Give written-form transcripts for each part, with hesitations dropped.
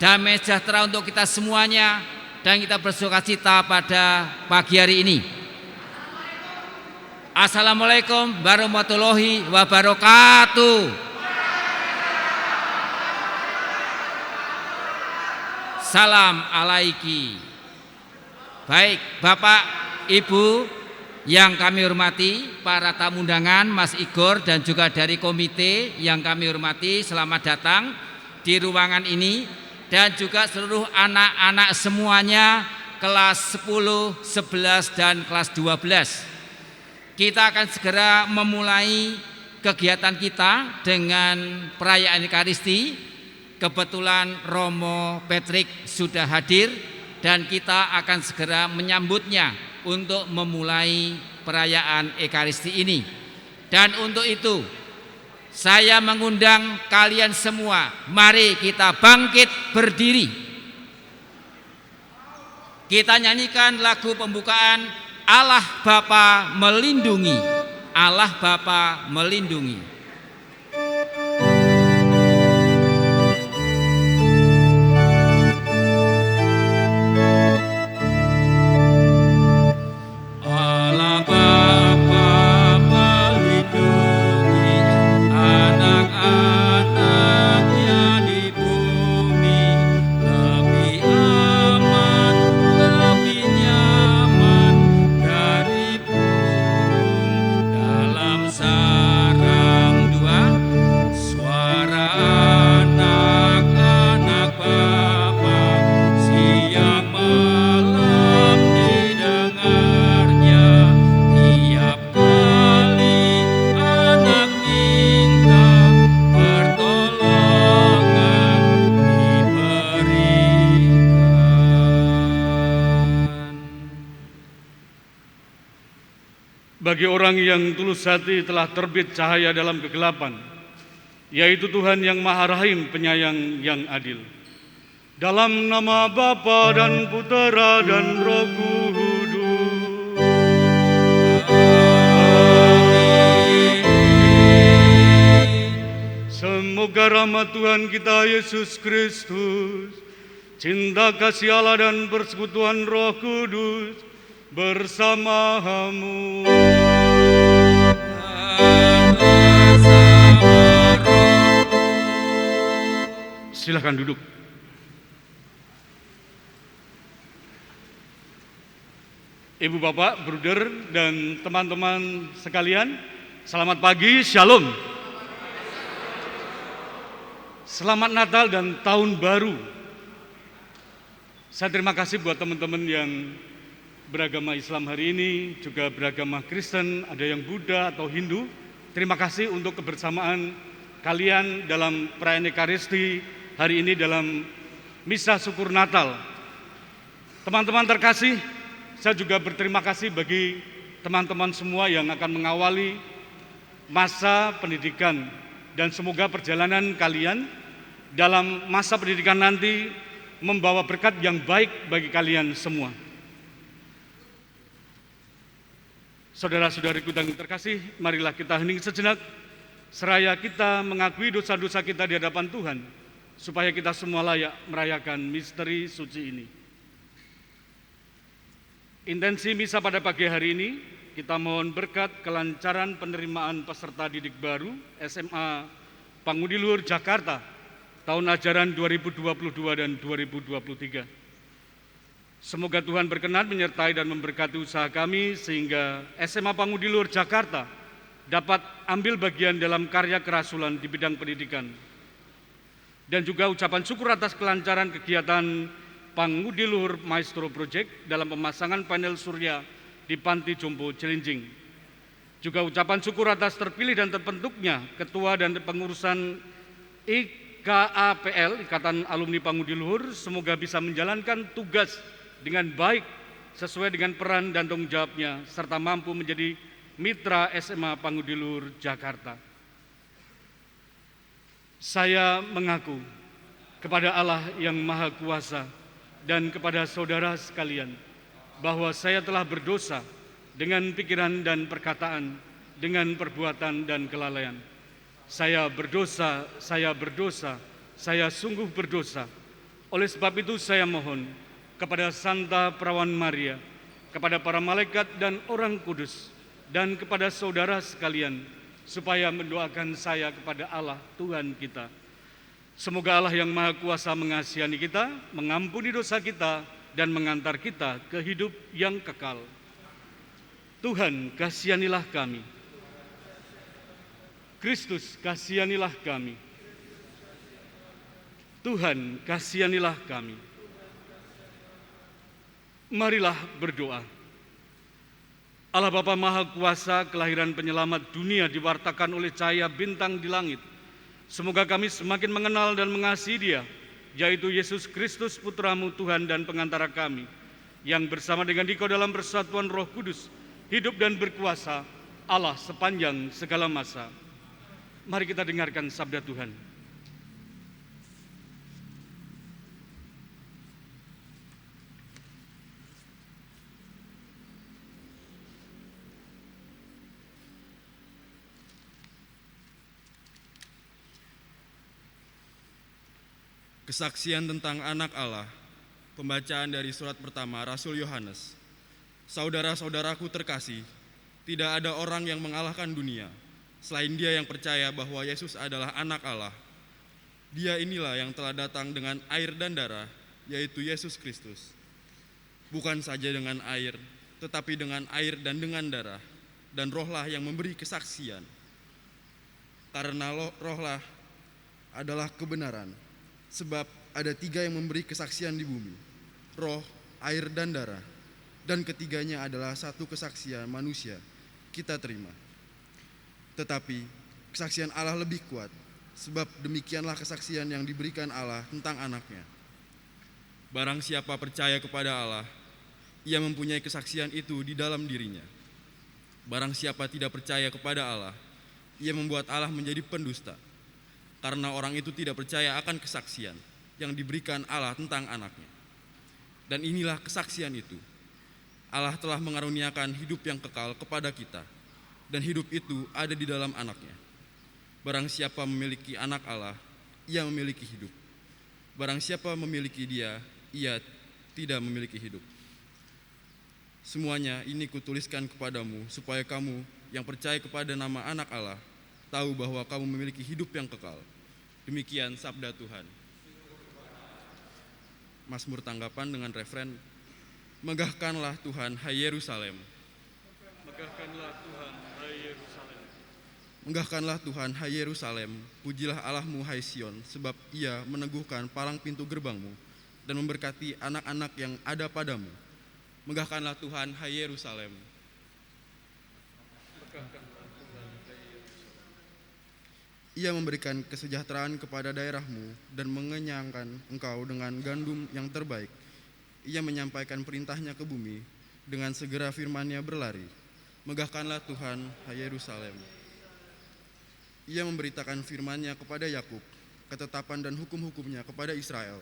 damai sejahtera untuk kita semuanya, dan kita bersukacita pada pagi hari ini. Assalamualaikum warahmatullahi wabarakatuh. Salam alaiki. Baik, Bapak, Ibu yang kami hormati, para tamu undangan, Mas Igor dan juga dari komite yang kami hormati, selamat datang di ruangan ini, dan juga seluruh anak-anak semuanya kelas 10, 11 dan kelas 12. Kita akan segera memulai kegiatan kita dengan perayaan Ekaristi. Kebetulan Romo Patrick sudah hadir dan kita akan segera menyambutnya untuk memulai perayaan Ekaristi ini. Dan untuk itu saya mengundang kalian semua, mari kita bangkit berdiri. Kita nyanyikan lagu pembukaan Allah Bapa melindungi, Allah Bapa melindungi. Bagi orang yang tulus hati telah terbit cahaya dalam kegelapan, yaitu Tuhan yang Maha Rahim, penyayang yang adil. Dalam nama Bapa dan Putera dan Roh Kudus. Amin. Semoga rahmat Tuhan kita Yesus Kristus, cinta kasih Allah dan persekutuan Roh Kudus bersamamu. Silakan duduk. Ibu, Bapak, bruder, dan teman-teman sekalian, selamat pagi, Shalom. Selamat Natal dan Tahun Baru. Saya terima kasih buat teman-teman yang beragama Islam hari ini, juga beragama Kristen, ada yang Buddha atau Hindu. Terima kasih untuk kebersamaan kalian dalam perayaan Ekaristi hari ini dalam Misa Syukur Natal. Teman-teman terkasih, saya juga berterima kasih bagi teman-teman semua yang akan mengawali masa pendidikan, dan semoga perjalanan kalian dalam masa pendidikan nanti membawa berkat yang baik bagi kalian semua. Saudara-saudariku yang terkasih, marilah kita hening sejenak, seraya kita mengakui dosa-dosa kita di hadapan Tuhan, supaya kita semua layak merayakan misteri suci ini. Intensi misa pada pagi hari ini, kita mohon berkat kelancaran penerimaan peserta didik baru SMA Pangudi Luhur Jakarta, tahun ajaran 2022 dan 2023. Semoga Tuhan berkenan menyertai dan memberkati usaha kami sehingga SMA Pangudi Luhur Jakarta dapat ambil bagian dalam karya kerasulan di bidang pendidikan. Dan juga ucapan syukur atas kelancaran kegiatan Pangudi Luhur Maestro Project dalam pemasangan panel surya di Panti Jompo Cilincing. Juga ucapan syukur atas terpilih dan terbentuknya ketua dan pengurusan IKAPL, Ikatan Alumni Pangudi Luhur, semoga bisa menjalankan tugas dengan baik sesuai dengan peran dan tanggung jawabnya, serta mampu menjadi mitra SMA Pangudi Luhur Jakarta. Saya mengaku kepada Allah yang Maha Kuasa dan kepada saudara sekalian bahwa saya telah berdosa dengan pikiran dan perkataan, dengan perbuatan dan kelalaian. Saya berdosa, saya sungguh berdosa. Oleh sebab itu saya mohon kepada Santa Perawan Maria, kepada para malaikat dan orang kudus, dan kepada saudara sekalian, supaya mendoakan saya kepada Allah Tuhan kita. Semoga Allah yang Maha Kuasa mengasihani kita, mengampuni dosa kita, dan mengantar kita ke hidup yang kekal. Tuhan, kasihanilah kami. Kristus, kasihanilah kami. Tuhan, kasihanilah kami. Marilah berdoa. Allah Bapa Maha Kuasa, kelahiran penyelamat dunia diwartakan oleh cahaya bintang di langit. Semoga kami semakin mengenal dan mengasihi Dia, yaitu Yesus Kristus, Putra-Mu Tuhan dan pengantara kami, yang bersama dengan Dikau dalam persatuan Roh Kudus, hidup dan berkuasa Allah sepanjang segala masa. Mari kita dengarkan sabda Tuhan. Kesaksian tentang anak Allah. Pembacaan dari surat pertama Rasul Yohanes. Saudara-saudaraku terkasih, tidak ada orang yang mengalahkan dunia selain dia yang percaya bahwa Yesus adalah anak Allah. Dia inilah yang telah datang dengan air dan darah, yaitu Yesus Kristus. Bukan saja dengan air, tetapi dengan air dan dengan darah, dan rohlah yang memberi kesaksian. Karena rohlah adalah kebenaran. Sebab ada 3 yang memberi kesaksian di bumi, roh, air, dan darah. Dan ketiganya adalah satu kesaksian manusia, kita terima. Tetapi kesaksian Allah lebih kuat, sebab demikianlah kesaksian yang diberikan Allah tentang anaknya. Barang siapa percaya kepada Allah, ia mempunyai kesaksian itu di dalam dirinya. Barang siapa tidak percaya kepada Allah, ia membuat Allah menjadi pendusta, karena orang itu tidak percaya akan kesaksian yang diberikan Allah tentang anaknya. Dan inilah kesaksian itu, Allah telah mengaruniakan hidup yang kekal kepada kita, dan hidup itu ada di dalam anaknya. Barang siapa memiliki anak Allah, ia memiliki hidup. Barang siapa memiliki Dia, ia tidak memiliki hidup. Semuanya ini kutuliskan kepadamu, supaya kamu yang percaya kepada nama anak Allah tahu bahwa kamu memiliki hidup yang kekal. Demikian sabda Tuhan. Mazmur tanggapan dengan refren, megahkanlah Tuhan, hai Yerusalem. Megahkanlah Tuhan, hai Yerusalem. Megahkanlah Tuhan, hai Yerusalem. Pujilah Allahmu, hai Sion, sebab Ia meneguhkan palang pintu gerbangmu dan memberkati anak-anak yang ada padamu. Megahkanlah Tuhan, hai Yerusalem. Ia memberikan kesejahteraan kepada daerahmu dan mengenyangkan engkau dengan gandum yang terbaik. Ia menyampaikan perintahnya ke bumi, dengan segera firman-Nya berlari. Megahkanlah Tuhan, hai Yerusalem. Ia memberitakan firman-Nya kepada Yakub, ketetapan dan hukum-hukumnya kepada Israel.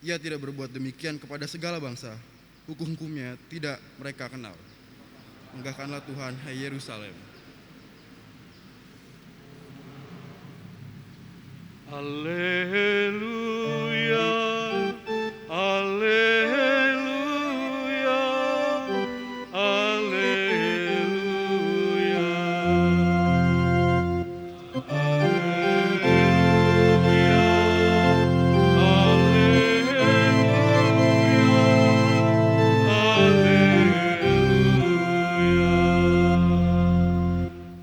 Ia tidak berbuat demikian kepada segala bangsa, hukum-hukumnya tidak mereka kenal. Megahkanlah Tuhan, hai Yerusalem. Haleluya, haleluya, haleluya, haleluya, haleluya.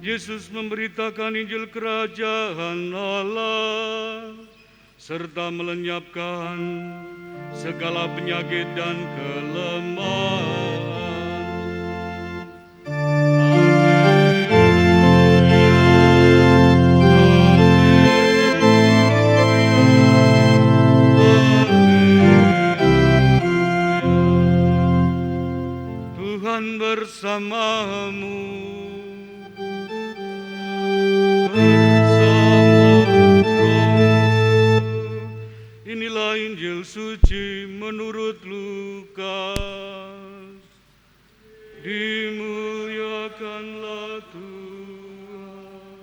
Yesus memberitakan Injil Kerajaan Allah serta melenyapkan segala penyakit dan kelemahan. Tuhan bersamamu. Inilah Injil suci menurut Lukas. Dimuliakanlah Tuhan.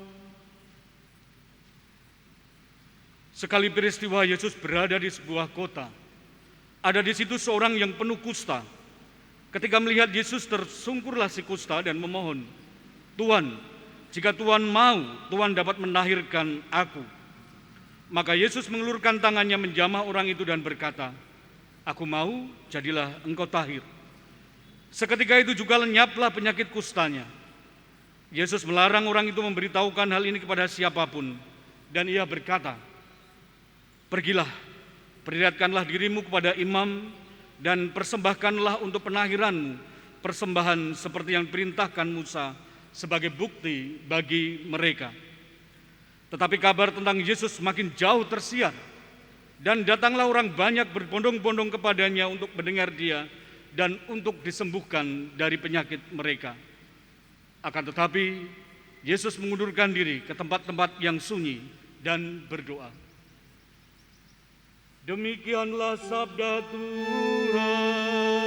Sekali peristiwa Yesus berada di sebuah kota. Ada di situ seorang yang penuh kusta. Ketika melihat Yesus, tersungkurlah si kusta dan memohon, "Tuhan, jika Tuhan mau, Tuhan dapat melahirkan aku." Maka Yesus mengulurkan tangannya menjamah orang itu dan berkata, "Aku mau, jadilah engkau tahir." Seketika itu juga lenyaplah penyakit kustanya. Yesus melarang orang itu memberitahukan hal ini kepada siapapun, dan ia berkata, "Pergilah, perlihatkanlah dirimu kepada imam, dan persembahkanlah untuk penahiranmu persembahan seperti yang perintahkan Musa sebagai bukti bagi mereka." Tetapi kabar tentang Yesus semakin jauh tersiar, dan datanglah orang banyak berbondong-bondong kepadanya untuk mendengar dia dan untuk disembuhkan dari penyakit mereka. Akan tetapi Yesus mengundurkan diri ke tempat-tempat yang sunyi dan berdoa. Demikianlah sabda Tuhan.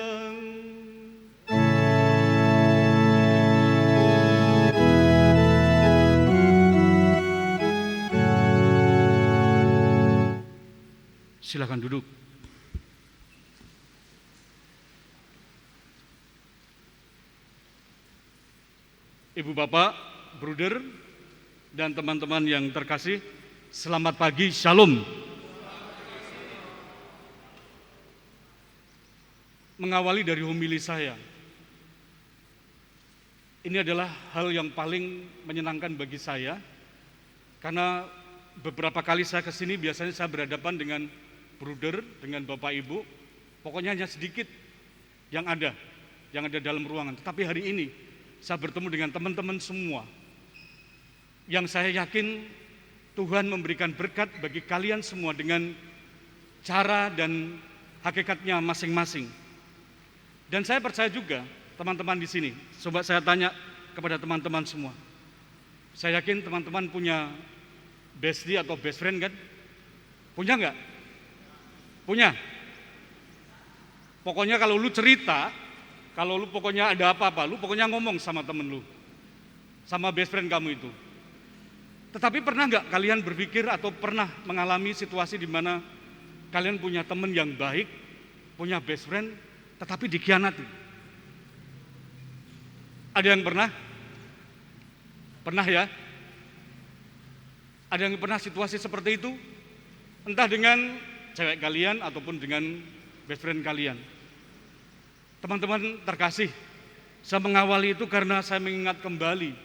Silakan duduk. Ibu bapak, bruder, dan teman-teman yang terkasih, selamat pagi, shalom. Mengawali dari homili saya, ini adalah hal yang paling menyenangkan bagi saya, karena beberapa kali saya kesini biasanya saya berhadapan dengan bruder, dengan bapak ibu, pokoknya hanya sedikit yang ada dalam ruangan. Tetapi hari ini saya bertemu dengan teman-teman semua, yang saya yakin Tuhan memberikan berkat bagi kalian semua dengan cara dan hakikatnya masing-masing. Dan saya percaya juga teman-teman di sini, coba saya tanya kepada teman-teman semua. Saya yakin teman-teman punya bestie atau best friend kan? Punya nggak? Punya. Pokoknya kalau lu cerita, kalau lu pokoknya ada apa-apa, lu pokoknya ngomong sama temen lu, sama best friend kamu itu. Tetapi pernah nggak kalian berpikir atau pernah mengalami situasi di mana kalian punya teman yang baik, punya best friend, tetapi dikhianati? Ada yang pernah? Pernah ya? Ada yang pernah situasi seperti itu? Entah dengan cewek kalian ataupun dengan best friend kalian. Teman-teman terkasih, saya mengawali itu karena saya mengingat kembali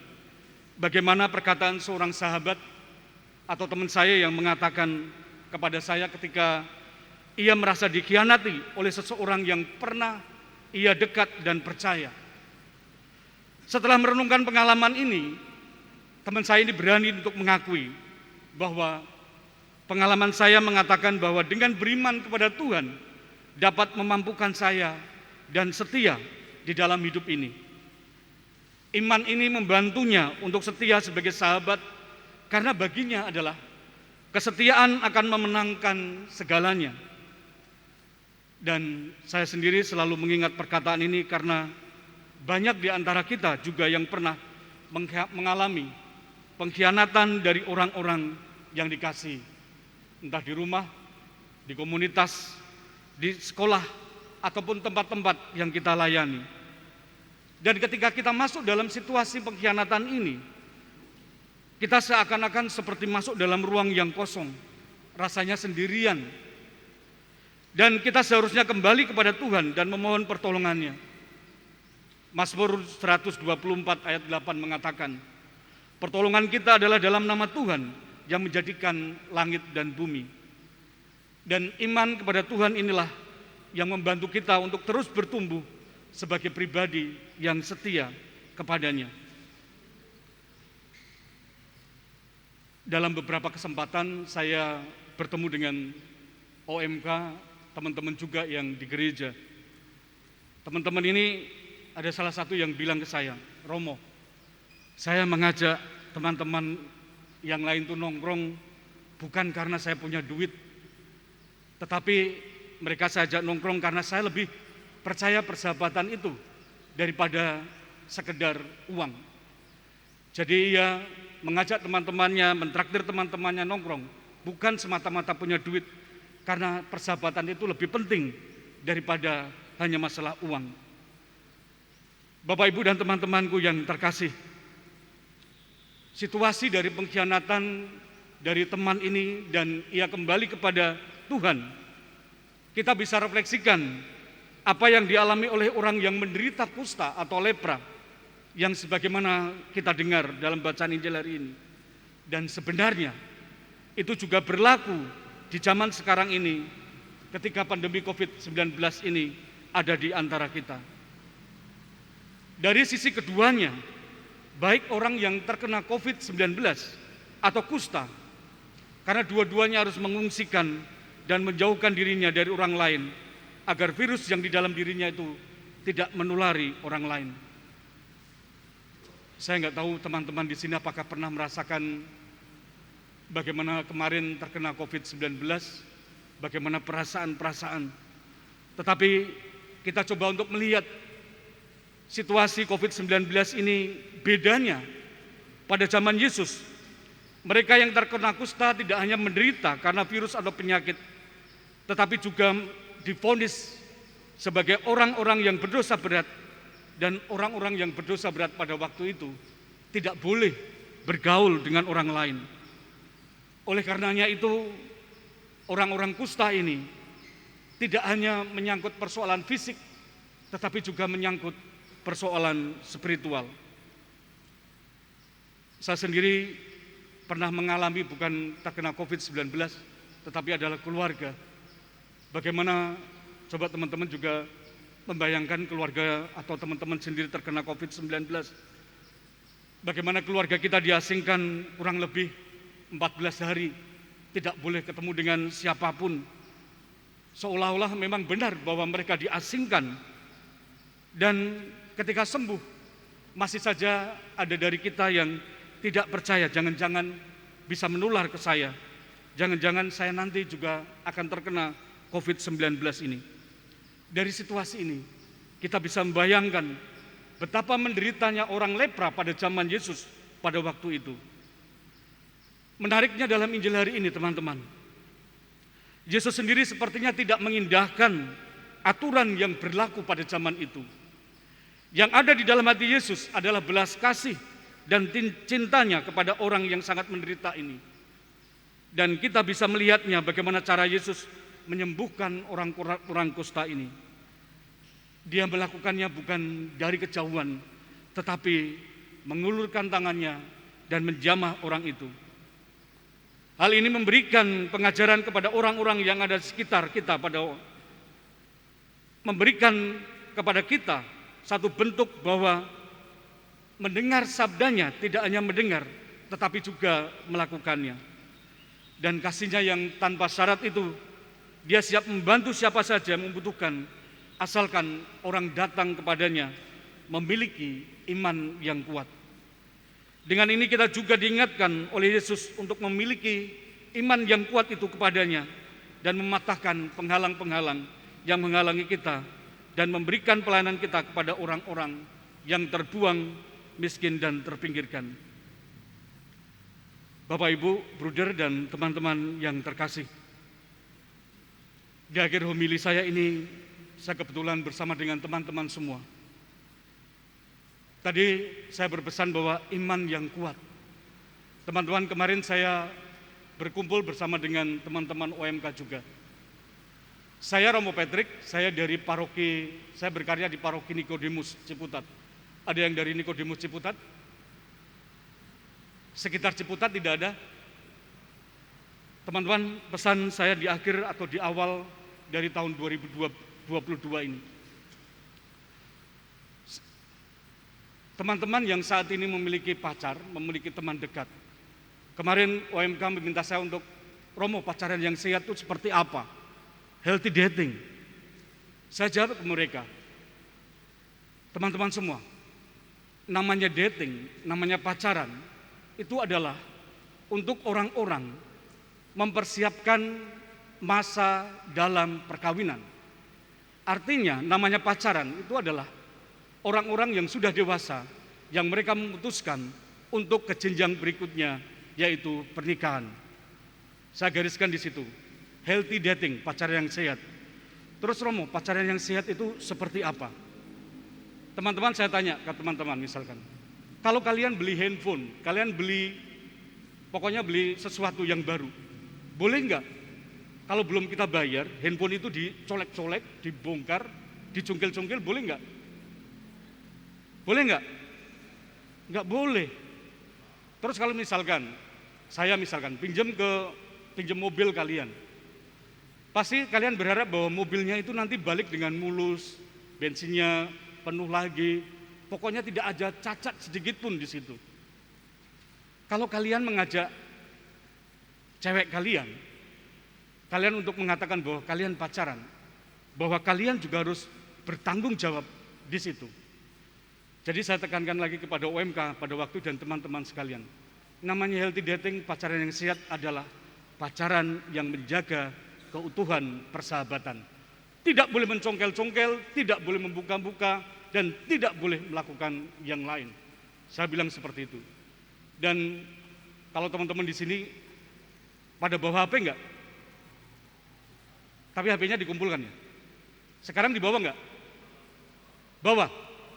bagaimana perkataan seorang sahabat atau teman saya yang mengatakan kepada saya ketika ia merasa dikhianati oleh seseorang yang pernah ia dekat dan percaya. Setelah merenungkan pengalaman ini, teman saya ini berani untuk mengakui bahwa pengalaman saya mengatakan bahwa dengan beriman kepada Tuhan dapat memampukan saya dan setia di dalam hidup ini. Iman ini membantunya untuk setia sebagai sahabat, karena baginya adalah kesetiaan akan memenangkan segalanya. Dan saya sendiri selalu mengingat perkataan ini karena banyak di antara kita juga yang pernah mengalami pengkhianatan dari orang-orang yang dikasihi, entah di rumah, di komunitas, di sekolah, ataupun tempat-tempat yang kita layani. Dan ketika kita masuk dalam situasi pengkhianatan ini, kita seakan-akan seperti masuk dalam ruang yang kosong, rasanya sendirian. Dan kita seharusnya kembali kepada Tuhan dan memohon pertolongannya. Mazmur 124 ayat 8 mengatakan, pertolongan kita adalah dalam nama Tuhan yang menjadikan langit dan bumi. Dan iman kepada Tuhan inilah yang membantu kita untuk terus bertumbuh sebagai pribadi yang setia kepadanya. Dalam beberapa kesempatan saya bertemu dengan OMK, teman-teman juga yang di gereja. Teman-teman ini ada salah satu yang bilang ke saya, Romo, saya mengajak teman-teman yang lain tuh nongkrong bukan karena saya punya duit, tetapi mereka saya ajak nongkrong karena saya lebih percaya persahabatan itu daripada sekedar uang. Jadi ia mengajak teman-temannya, mentraktir teman-temannya nongkrong, bukan semata-mata punya duit, karena persahabatan itu lebih penting daripada hanya masalah uang. Bapak, Ibu, dan teman-temanku yang terkasih, situasi dari pengkhianatan dari teman ini dan ia kembali kepada Tuhan, kita bisa refleksikan apa yang dialami oleh orang yang menderita kusta atau lepra, yang sebagaimana kita dengar dalam bacaan Injil hari ini. Dan sebenarnya itu juga berlaku di zaman sekarang ini ketika pandemi COVID-19 ini ada di antara kita. Dari sisi keduanya, baik orang yang terkena COVID-19 atau kusta, karena dua-duanya harus mengungsikan dan menjauhkan dirinya dari orang lain agar virus yang di dalam dirinya itu tidak menulari orang lain. Saya nggak tahu teman-teman di sini apakah pernah merasakan bagaimana kemarin terkena COVID-19, bagaimana perasaan-perasaan. Tetapi kita coba untuk melihat situasi COVID-19 ini bedanya pada zaman Yesus. Mereka yang terkena kusta tidak hanya menderita karena virus atau penyakit, tetapi juga divonis sebagai orang-orang yang berdosa berat. Dan orang-orang yang berdosa berat pada waktu itu tidak boleh bergaul dengan orang lain. Oleh karenanya itu, orang-orang kusta ini tidak hanya menyangkut persoalan fisik, tetapi juga menyangkut persoalan spiritual. Saya sendiri pernah mengalami bukan terkena COVID-19, tetapi adalah keluarga. Bagaimana, coba teman-teman juga membayangkan keluarga atau teman-teman sendiri terkena COVID-19. Bagaimana keluarga kita diasingkan kurang lebih 14 hari, tidak boleh ketemu dengan siapapun. Seolah-olah memang benar bahwa mereka diasingkan. Dan ketika sembuh, masih saja ada dari kita yang tidak percaya, jangan-jangan bisa menular ke saya. Jangan-jangan saya nanti juga akan terkena COVID-19 ini. Dari situasi ini, kita bisa membayangkan betapa menderitanya orang lepra pada zaman Yesus pada waktu itu. Menariknya dalam Injil hari ini, teman-teman, Yesus sendiri sepertinya tidak mengindahkan aturan yang berlaku pada zaman itu. Yang ada di dalam hati Yesus adalah belas kasih dan cintanya kepada orang yang sangat menderita ini. Dan kita bisa melihatnya bagaimana cara Yesus menyembuhkan orang kusta ini. Dia melakukannya bukan dari kejauhan, tetapi mengulurkan tangannya dan menjamah orang itu. Hal ini memberikan pengajaran kepada orang-orang yang ada di sekitar kita, memberikan kepada kita satu bentuk bahwa mendengar sabdanya tidak hanya mendengar, tetapi juga melakukannya. Dan kasihnya yang tanpa syarat itu, dia siap membantu siapa saja yang membutuhkan, asalkan orang datang kepadanya memiliki iman yang kuat. Dengan ini kita juga diingatkan oleh Yesus untuk memiliki iman yang kuat itu kepadanya dan mematahkan penghalang-penghalang yang menghalangi kita dan memberikan pelayanan kita kepada orang-orang yang terbuang, miskin, dan terpinggirkan. Bapak, Ibu, bruder, dan teman-teman yang terkasih, di akhir homili saya ini, saya kebetulan bersama dengan teman-teman semua. Tadi saya berpesan bahwa iman yang kuat. Teman-teman, kemarin saya berkumpul bersama dengan teman-teman OMK juga. Saya Romo Patrick, saya dari paroki, saya berkarya di paroki Nikodemus Ciputat. Ada yang dari Nikodemus Ciputat? Sekitar Ciputat tidak ada? Teman-teman, pesan saya di akhir atau di awal dari tahun 2022 ini. Teman-teman yang saat ini memiliki pacar, memiliki teman dekat. Kemarin OMK meminta saya untuk, Romo, pacaran yang sehat itu seperti apa? Healthy dating. Saya jawab ke mereka, teman-teman semua, namanya dating, namanya pacaran, itu adalah untuk orang-orang mempersiapkan masa dalam perkawinan. Artinya namanya pacaran itu adalah orang-orang yang sudah dewasa, yang mereka memutuskan untuk ke jenjang berikutnya, yaitu pernikahan. Saya gariskan di situ, healthy dating, pacaran yang sehat. Terus Romo, pacaran yang sehat itu seperti apa? Teman-teman, saya tanya ke teman-teman misalkan, kalau kalian beli handphone, kalian pokoknya beli sesuatu yang baru, boleh nggak? Kalau belum kita bayar, handphone itu dicolek-colek, dibongkar, dicungkil-cungkil, boleh nggak? Boleh nggak? Nggak boleh. Terus kalau misalkan, saya pinjam mobil kalian, pasti kalian berharap bahwa mobilnya itu nanti balik dengan mulus, bensinnya penuh lagi, pokoknya tidak ada cacat sedikit pun di situ. Kalau kalian mengajak cewek kalian untuk mengatakan bahwa kalian pacaran, bahwa kalian juga harus bertanggung jawab di situ. Jadi saya tekankan lagi kepada OMK pada waktu dan teman-teman sekalian. Namanya healthy dating, pacaran yang sehat adalah pacaran yang menjaga keutuhan persahabatan. Tidak boleh mencongkel-congkel, tidak boleh membuka-buka, dan tidak boleh melakukan yang lain. Saya bilang seperti itu. Dan kalau teman-teman di sini pada bawa HP enggak? Tapi HP-nya dikumpulkan ya. Sekarang dibawa enggak? Bawa.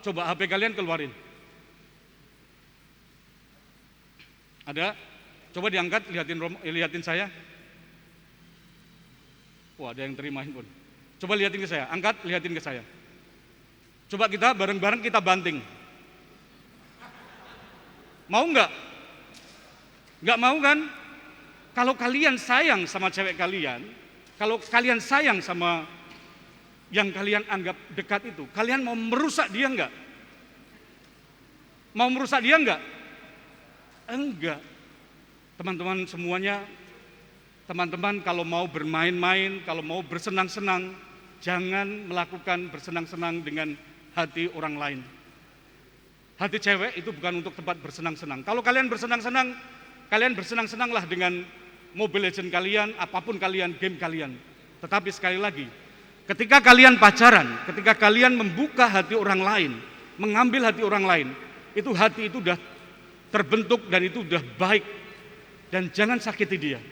Coba HP kalian keluarin. Ada? Coba diangkat, lihatin saya. Wah, ada yang terima handphone. Coba lihatin ke saya, angkat, lihatin ke saya. Coba kita bareng-bareng kita banting. Mau enggak? Enggak mau kan? Kalau kalian sayang sama cewek kalian, kalau kalian sayang sama yang kalian anggap dekat itu, kalian mau merusak dia enggak? Mau merusak dia enggak? Enggak. Teman-teman semuanya, teman-teman kalau mau bermain-main, kalau mau bersenang-senang, jangan melakukan bersenang-senang dengan hati orang lain. Hati cewek itu bukan untuk tempat bersenang-senang. Kalau kalian bersenang-senang, kalian bersenang-senanglah dengan Mobile Legends kalian, apapun kalian, game kalian. Tetapi sekali lagi, ketika kalian pacaran, ketika kalian membuka hati orang lain, mengambil hati orang lain, itu hati itu sudah terbentuk dan itu sudah baik. Dan jangan sakiti dia.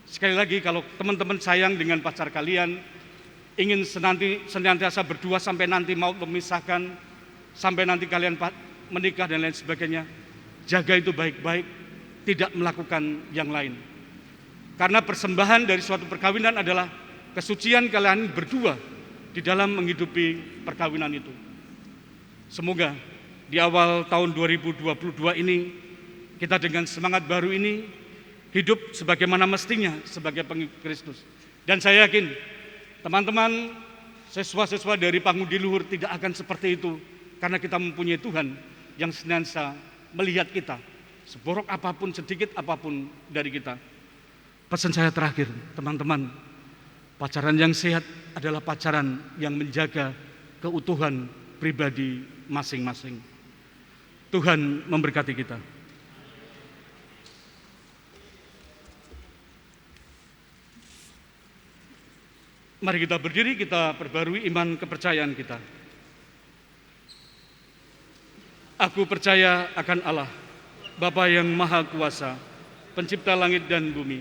Sekali lagi, kalau teman-teman sayang dengan pacar kalian, ingin senantiasa berdua sampai nanti mau memisahkan, sampai nanti kalian menikah dan lain sebagainya, jaga itu baik-baik, tidak melakukan yang lain. Karena persembahan dari suatu perkawinan adalah kesucian kalian berdua di dalam menghidupi perkawinan itu. Semoga di awal tahun 2022 ini, kita dengan semangat baru ini hidup sebagaimana mestinya sebagai pengikut Kristus. Dan saya yakin teman-teman siswa-siswa dari Pangudi Luhur tidak akan seperti itu, karena kita mempunyai Tuhan yang senantiasa melihat kita, seborok apapun, sedikit apapun dari kita. Pesan saya terakhir, teman-teman, pacaran yang sehat adalah pacaran yang menjaga keutuhan pribadi masing-masing. Tuhan memberkati kita. Mari kita berdiri, kita perbarui iman kepercayaan kita. Aku percaya akan Allah, Bapa yang Maha Kuasa, Pencipta langit dan bumi,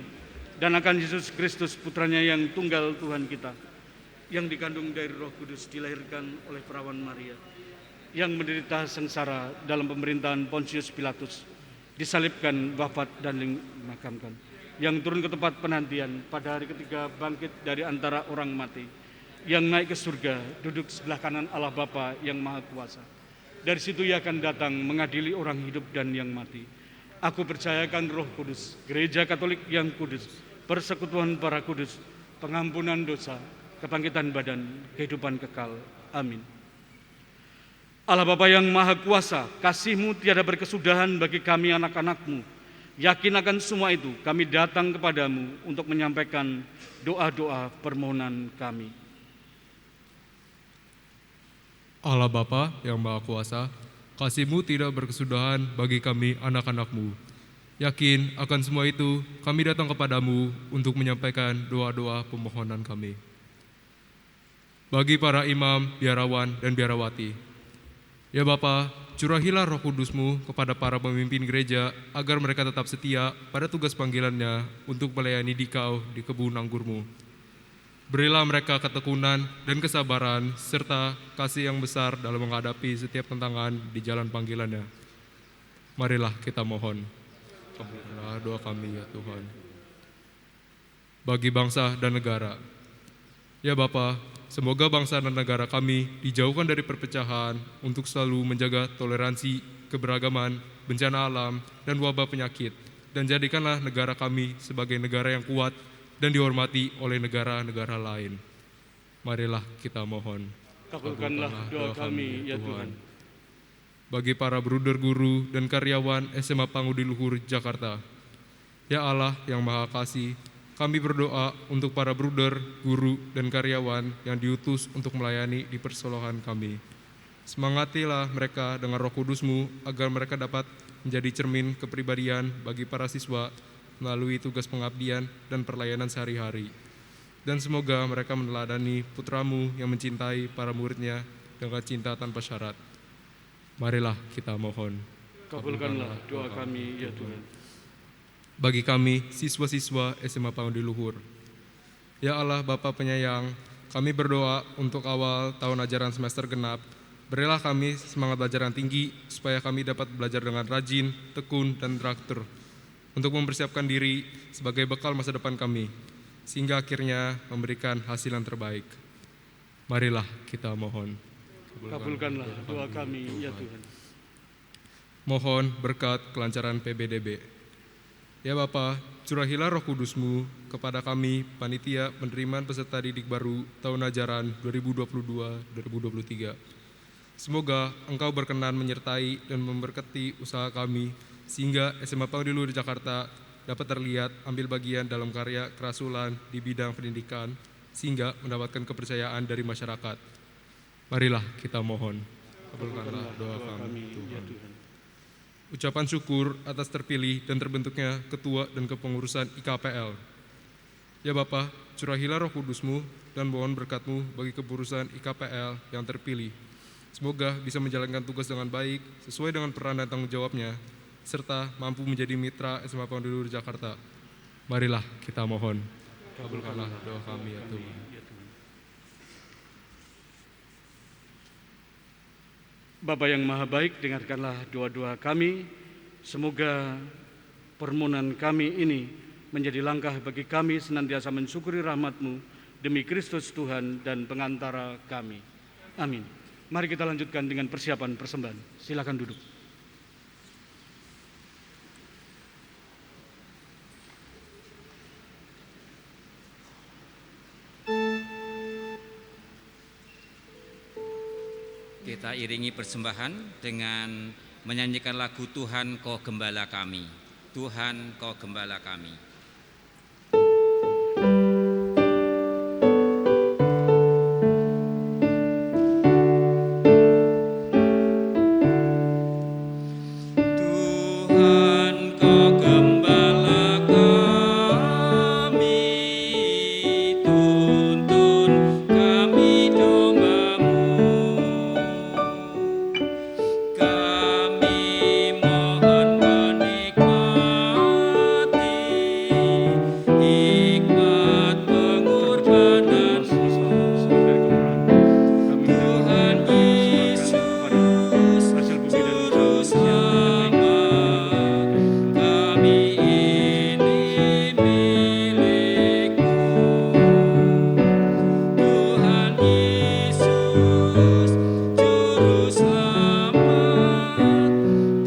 dan akan Yesus Kristus, Putranya yang tunggal Tuhan kita, yang dikandung dari Roh Kudus, dilahirkan oleh perawan Maria, yang menderita sengsara dalam pemerintahan Pontius Pilatus, disalibkan, wafat dan dimakamkan, yang turun ke tempat penantian, pada hari ketiga bangkit dari antara orang mati, yang naik ke surga, duduk sebelah kanan Allah Bapa yang Maha Kuasa. Dari situ ia akan datang mengadili orang hidup dan yang mati. Aku percayakan Roh Kudus, Gereja Katolik yang kudus, persekutuan para kudus, pengampunan dosa, kebangkitan badan, kehidupan kekal. Amin. Allah Bapa yang Maha Kuasa, kasih-Mu tiada berkesudahan bagi kami anak-anak-Mu. Yakin akan semua itu, kami datang kepadamu untuk menyampaikan doa-doa permohonan kami. Allah Bapa yang Maha Kuasa, kasih-Mu tidak berkesudahan bagi kami anak-anak-Mu. Yakin akan semua itu, kami datang kepadamu untuk menyampaikan doa-doa pemohonan kami. Bagi para imam, biarawan, dan biarawati, ya Bapa, curahilah Roh Kudus-Mu kepada para pemimpin gereja agar mereka tetap setia pada tugas panggilannya untuk melayani Dikau di kebun anggur-Mu. Berilah mereka ketekunan dan kesabaran, serta kasih yang besar dalam menghadapi setiap tantangan di jalan panggilannya. Marilah kita mohon. Kabulkanlah doa kami ya Tuhan. Bagi bangsa dan negara. Ya Bapa, semoga bangsa dan negara kami dijauhkan dari perpecahan untuk selalu menjaga toleransi, keberagaman, bencana alam, dan wabah penyakit. Dan jadikanlah negara kami sebagai negara yang kuat dan dihormati oleh negara-negara lain. Marilah kita mohon. Kabulkanlah doa kami, ya Tuhan. Bagi para bruder guru dan karyawan SMA Pangudi Luhur Jakarta, ya Allah yang Maha Kasih, kami berdoa untuk para bruder, guru, dan karyawan yang diutus untuk melayani di persekolahan kami. Semangatilah mereka dengan Roh Kudus-Mu agar mereka dapat menjadi cermin kepribadian bagi para siswa melalui tugas pengabdian dan perlayanan sehari-hari. Dan semoga mereka meneladani putra-Mu yang mencintai para muridnya dengan cinta tanpa syarat. Marilah kita mohon. Kabulkanlah doa kami, ya Tuhan. Bagi kami, siswa-siswa SMA Pangudi Luhur, ya Allah Bapa penyayang, kami berdoa untuk awal tahun ajaran semester genap. Berilah kami semangat belajar yang tinggi, supaya kami dapat belajar dengan rajin, tekun, dan teratur, untuk mempersiapkan diri sebagai bekal masa depan kami, sehingga akhirnya memberikan hasil yang terbaik. Marilah kita mohon. Kabulkanlah doa kami, ya Tuhan. Mohon berkat kelancaran PBDB. Ya Bapa, curahilah Roh Kudus-Mu kepada kami, panitia penerimaan peserta didik baru tahun ajaran 2022-2023. Semoga Engkau berkenan menyertai dan memberkati usaha kami, sehingga SMA Pangudi Luhur Jakarta dapat terlihat ambil bagian dalam karya kerasulan di bidang pendidikan, sehingga mendapatkan kepercayaan dari masyarakat. Marilah kita mohon. Kabulkanlah doa kami, Tuhan. Ucapan syukur atas terpilih dan terbentuknya ketua dan kepengurusan IKPL. Ya Bapa, curahilah Roh Kudus-Mu dan mohon berkat-Mu bagi kepengurusan IKPL yang terpilih. Semoga bisa menjalankan tugas dengan baik, sesuai dengan peran dan tanggung jawabnya, serta mampu menjadi mitra SMA Pangudi Luhur Jakarta. Marilah kita mohon. Kabulkanlah doa kami, ya Tuhan. Bapa yang Maha Baik, dengarkanlah doa-doa kami. Semoga permohonan kami ini menjadi langkah bagi kami senantiasa mensyukuri rahmat-Mu demi Kristus Tuhan dan pengantara kami. Amin. Mari kita lanjutkan dengan persiapan persembahan. Silakan duduk. Kita iringi persembahan dengan menyanyikan lagu Tuhan Kau Gembala Kami. Tuhan Kau Gembala Kami. Kami